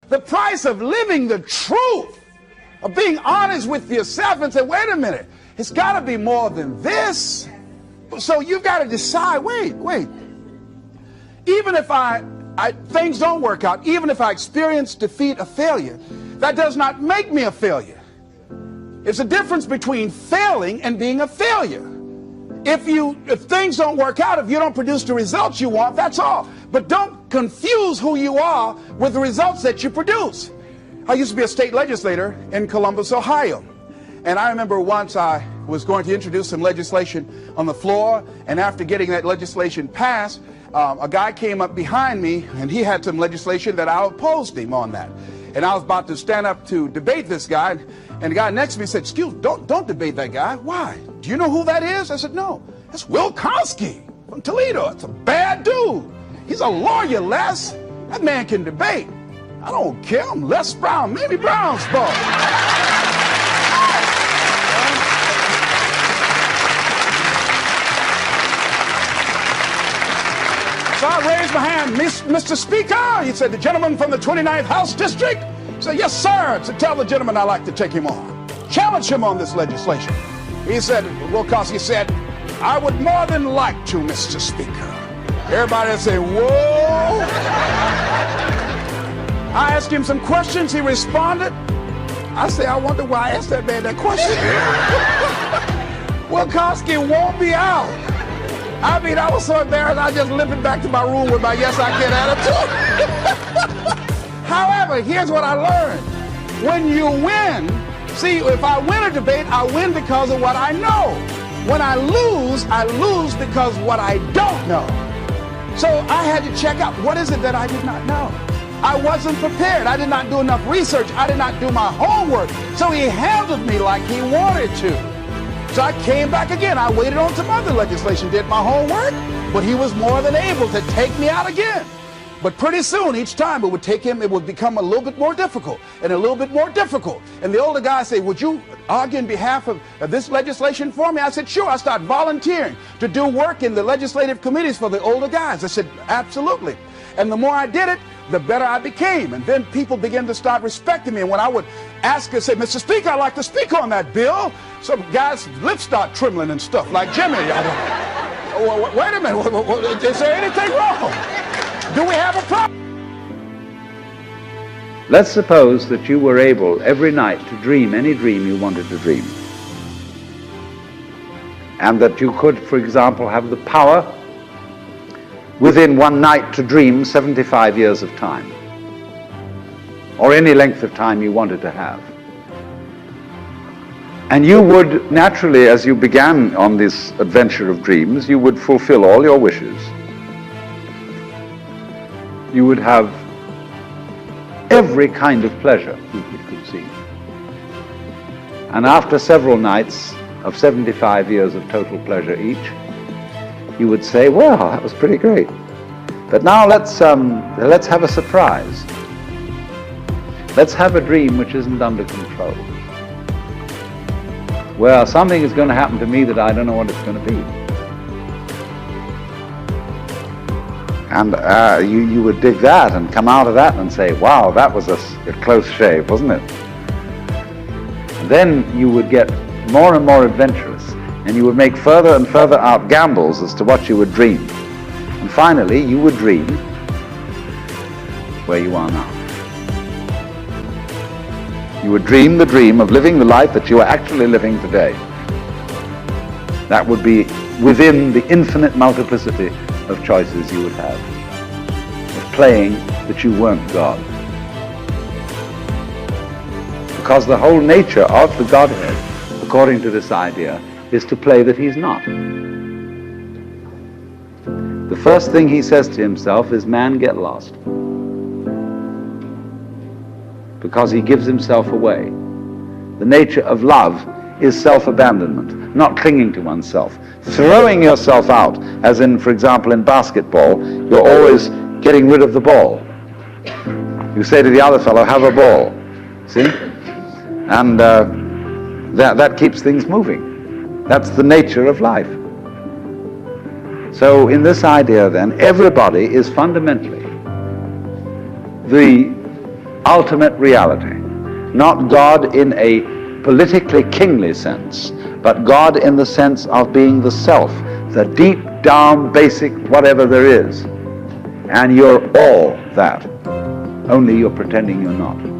The price of living the truth, of being honest with yourself and say, wait a minute, it's got to be more than this. So you've got to decide, wait. Even if things don't work out, even if I experience defeat or failure, that does not make me a failure. It's a difference between failing and being a failure. If things don't work out, if you don't produce the results you want, that's all. But don't confuse who you are with the results that you produce. I used to be a state legislator in Columbus, Ohio. And I remember once I was going to introduce some legislation on the floor, and after getting that legislation passed, a guy came up behind me, and he had some legislation that I opposed him on that. And I was about to stand up to debate this guy, and the guy next to me said, excuse me, don't debate that guy. Why? Do you know who that is? I said, no. That's Wilkowski from Toledo. That's a bad dude. He's a lawyer, Les. That man can debate. I don't care. I'm Les Brown, Mamie Brown's boy. So I raised my hand, Mr. Speaker. He said, the gentleman from the 29th House District. I said, yes, sir. So tell the gentleman I'd like to take him on. Challenge him on this legislation. He said, Wilkowski said, I would more than like to, Mr. Speaker. Everybody would say, whoa. I asked him some questions. He responded. I say, I wonder why I asked that man that question. Wilkowski won't be out. I mean, I was so embarrassed, I just limped back to my room with my yes, I can attitude. However, here's what I learned. When you win, see, if I win a debate, I win because of what I know. When I lose because of what I don't know. So I had to check out, what is it that I did not know? I wasn't prepared. I did not do enough research. I did not do my homework. So he handled me like he wanted to. So I came back again. I waited on some other legislation, did my homework, but he was more than able to take me out again. But pretty soon, each time it would become a little bit more difficult and a little bit more difficult. And the older guy said, would you argue in behalf of this legislation for me? I said, sure. I started volunteering to do work in the legislative committees for the older guys. I said, absolutely. And the more I did it, the better I became. And then people began to start respecting me. And when I would ask and say, Mr. Speaker, I'd like to speak on that bill, some guys' lips start trembling and stuff, like Jimmy. Wait a minute, is there anything wrong? Do we have a problem? Let's suppose that you were able every night to dream any dream you wanted to dream. And that you could, for example, have the power within one night to dream 75 years of time, or any length of time you wanted to have. And you would naturally, as you began on this adventure of dreams, you would fulfill all your wishes. You would have every kind of pleasure you could conceive. And after several nights of 75 years of total pleasure each, you would say, well, that was pretty great. But now let's have a surprise. Let's have a dream which isn't under control. Well, something is going to happen to me that I don't know what it's going to be. And you would dig that and come out of that and say, wow, that was a close shave, wasn't it? And then you would get more and more adventurous, and you would make further and further out gambles as to what you would dream. And finally, you would dream where you are now. You would dream the dream of living the life that you are actually living today. That would be within the infinite multiplicity of choices you would have, of playing that you weren't God. Because the whole nature of the Godhead, according to this idea, is to play that he's not. The first thing he says to himself is, man, get lost. Because he gives himself away. The nature of love is self-abandonment, not clinging to oneself. Throwing yourself out, as in, for example, in basketball, you're always getting rid of the ball. You say to the other fellow, have a ball. See? And that keeps things moving. That's the nature of life. So in this idea then, everybody is fundamentally the ultimate reality. Not God in a politically kingly sense, but God in the sense of being the self, the deep down basic whatever there is. And you're all that, only you're pretending you're not.